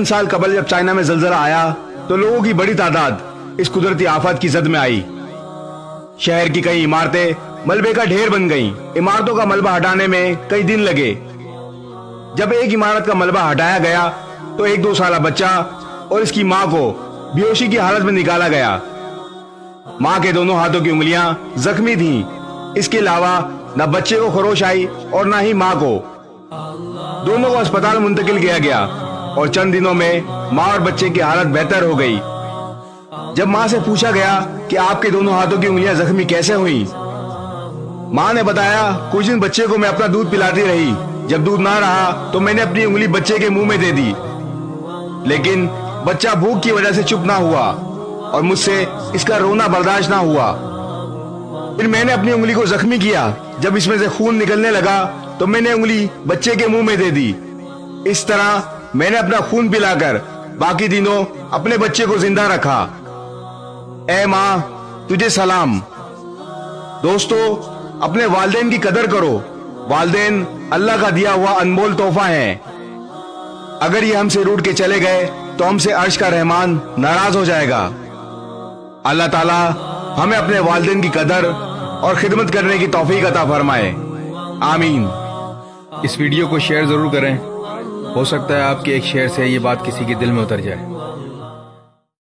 چند سال قبل جب چائنا میں زلزلہ آیا تو لوگوں کی بڑی تعداد اس قدرتی آفت کی زد میں آئی۔ شہر کی کئی عمارتیں ملبے کا ڈھیر بن گئیں۔ عمارتوں کا ملبہ ہٹانے میں کئی دن لگے۔ جب ایک عمارت کا ملبہ ہٹایا گیا تو ایک 2 سالہ بچہ اور اس کی ماں کو بے ہوشی کی حالت میں نکالا گیا۔ ماں کے دونوں ہاتھوں کی انگلیاں زخمی تھیں۔ اس کے علاوہ نہ بچے کو خروش آئی اور نہ ہی ماں کو۔ دونوں کو اسپتال منتقل کیا گیا اور چند دنوں میں ماں اور بچے کی حالت بہتر ہو گئی۔ جب ماں سے پوچھا گیا کہ آپ کے دونوں ہاتھوں کی انگلیاں زخمی کیسے ہوئیں، ماں نے بتایا کچھ دن بچے کو میں اپنا دودھ پلاتی رہی۔ جب دودھ نہ رہا تو میں نے اپنی انگلی بچے کے منہ میں دے دی، لیکن بچہ بھوک کی وجہ سے چپ نہ ہوا اور مجھ سے اس کا رونا برداشت نہ ہوا۔ پھر میں نے اپنی انگلی کو زخمی کیا۔ جب اس میں سے خون نکلنے لگا تو میں نے انگلی بچے کے منہ میں دے دی۔ اس طرح میں نے اپنا خون پلا کر باقی دنوں اپنے بچے کو زندہ رکھا۔ اے ماں، تجھے سلام۔ دوستو، اپنے والدین کی قدر کرو۔ والدین اللہ کا دیا ہوا انمول تحفہ ہیں۔ اگر یہ ہم سے روٹ کے چلے گئے تو ہم سے عرش کا رحمان ناراض ہو جائے گا۔ اللہ تعالیٰ ہمیں اپنے والدین کی قدر اور خدمت کرنے کی توفیق عطا فرمائے، آمین۔ اس ویڈیو کو شیئر ضرور کریں، ہو سکتا ہے آپ کے ایک شیئر سے یہ بات کسی کے دل میں اتر جائے۔